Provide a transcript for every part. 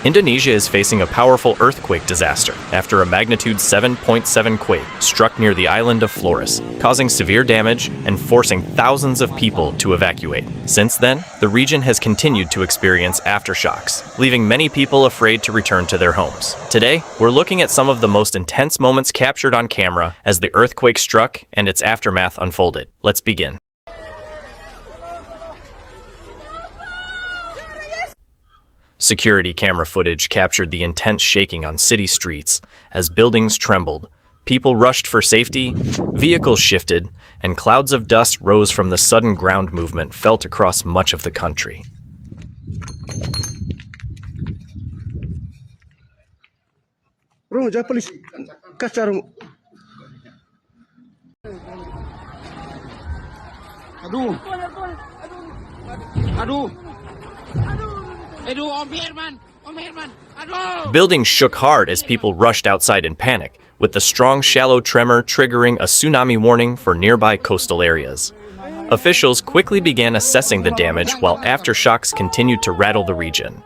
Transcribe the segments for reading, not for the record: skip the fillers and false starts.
Indonesia is facing a powerful earthquake disaster after a magnitude 7.7 quake struck near the island of Flores, causing severe damage and forcing thousands of people to evacuate. Since then, the region has continued to experience aftershocks, leaving many people afraid to return to their homes. Today, we're looking at some of the most intense moments captured on camera as the earthquake struck and its aftermath unfolded. Let's begin. Security camera footage captured the intense shaking on city streets as buildings trembled, people rushed for safety, vehicles shifted, and clouds of dust rose from the sudden ground movement felt across much of the country. Buildings shook hard as people rushed outside in panic, with the strong, shallow tremor triggering a tsunami warning for nearby coastal areas. Officials quickly began assessing the damage while aftershocks continued to rattle the region.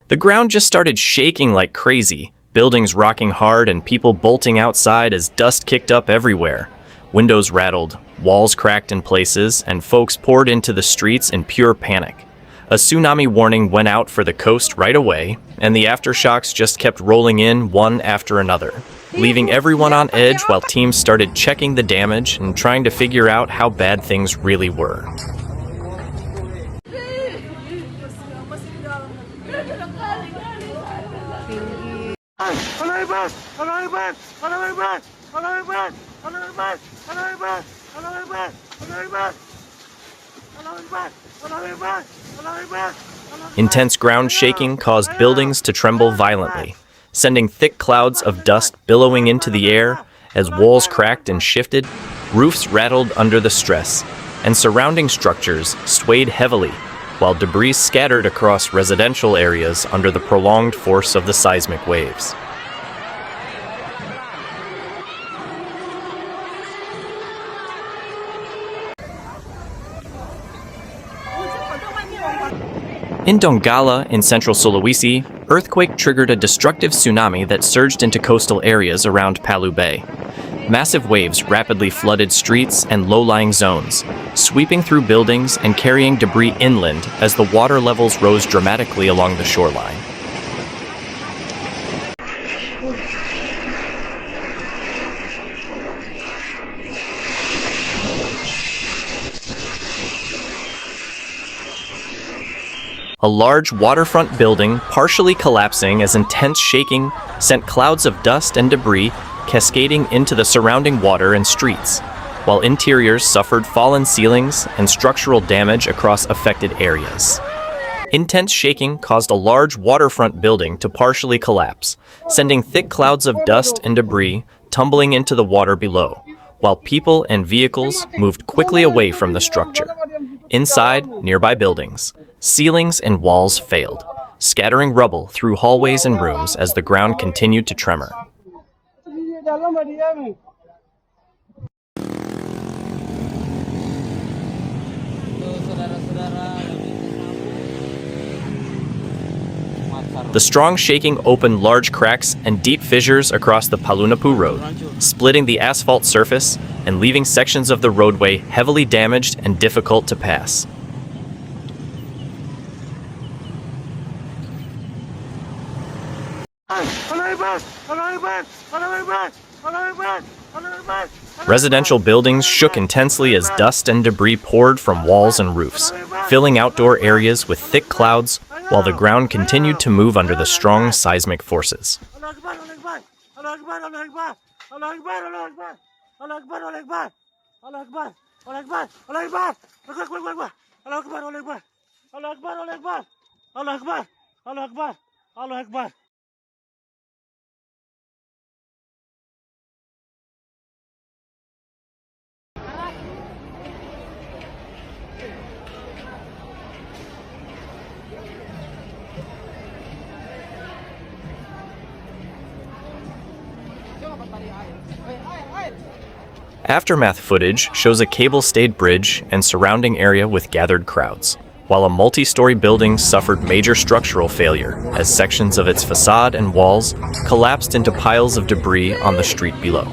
The ground just started shaking like crazy, buildings rocking hard and people bolting outside as dust kicked up everywhere. Windows rattled, walls cracked in places, and folks poured into the streets in pure panic. A tsunami warning went out for the coast right away, and the aftershocks just kept rolling in one after another, leaving everyone on edge while teams started checking the damage and trying to figure out how bad things really were. Intense ground shaking caused buildings to tremble violently, sending thick clouds of dust billowing into the air as walls cracked and shifted, roofs rattled under the stress, and surrounding structures swayed heavily, while debris scattered across residential areas under the prolonged force of the seismic waves. In Donggala, in central Sulawesi, earthquake triggered a destructive tsunami that surged into coastal areas around Palu Bay. Massive waves rapidly flooded streets and low-lying zones, sweeping through buildings and carrying debris inland as the water levels rose dramatically along the shoreline. A large waterfront building partially collapsing as intense shaking sent clouds of dust and debris cascading into the surrounding water and streets, while interiors suffered fallen ceilings and structural damage across affected areas. Intense shaking caused a large waterfront building to partially collapse, sending thick clouds of dust and debris tumbling into the water below, while people and vehicles moved quickly away from the structure. Inside nearby buildings, ceilings and walls failed, scattering rubble through hallways and rooms as the ground continued to tremor. The strong shaking opened large cracks and deep fissures across the Palunapu Road, splitting the asphalt surface and leaving sections of the roadway heavily damaged and difficult to pass. Residential buildings shook intensely as dust and debris poured from walls and roofs, filling outdoor areas with thick clouds while the ground continued to move under the strong seismic forces. Aftermath footage shows a cable-stayed bridge and surrounding area with gathered crowds, while a multi-story building suffered major structural failure as sections of its facade and walls collapsed into piles of debris on the street below.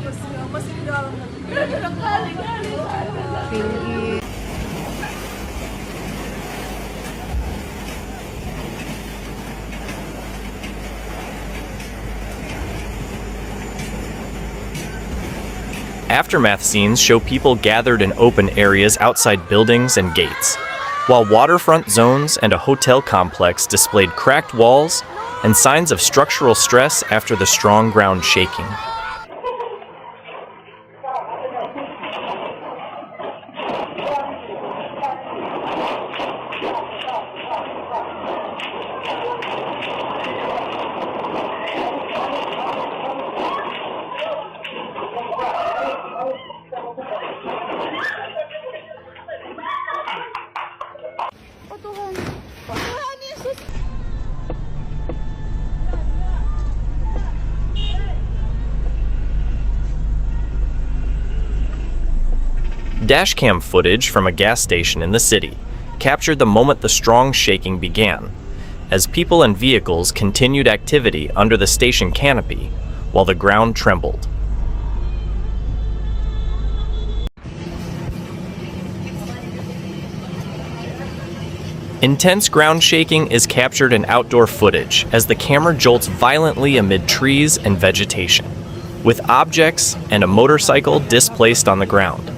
Aftermath scenes show people gathered in open areas outside buildings and gates, while waterfront zones and a hotel complex displayed cracked walls and signs of structural stress after the strong ground shaking. Dashcam footage from a gas station in the city captured the moment the strong shaking began, as people and vehicles continued activity under the station canopy while the ground trembled. Intense ground shaking is captured in outdoor footage as the camera jolts violently amid trees and vegetation, with objects and a motorcycle displaced on the ground.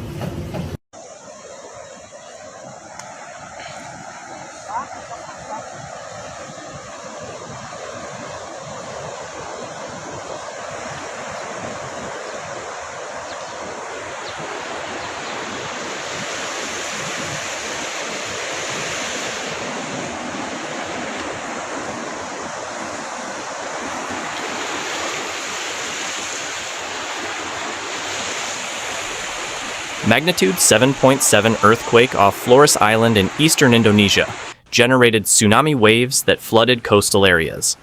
Magnitude 7.7 earthquake off Flores Island in eastern Indonesia generated tsunami waves that flooded coastal areas.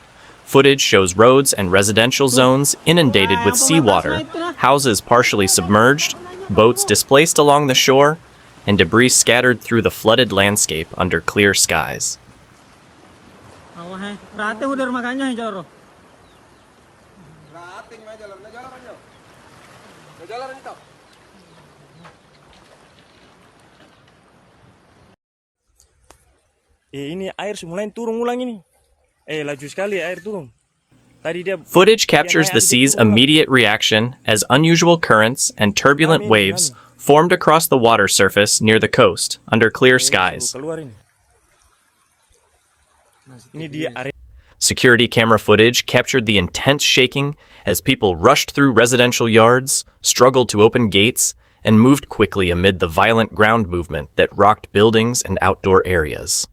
Footage shows roads and residential zones inundated with seawater, houses partially submerged, boats displaced along the shore, and debris scattered through the flooded landscape under clear skies. Footage captures the sea's immediate reaction as unusual currents and turbulent waves formed across the water surface near the coast under clear skies. Security camera footage captured the intense shaking as people rushed through residential yards, struggled to open gates, and moved quickly amid the violent ground movement that rocked buildings and outdoor areas.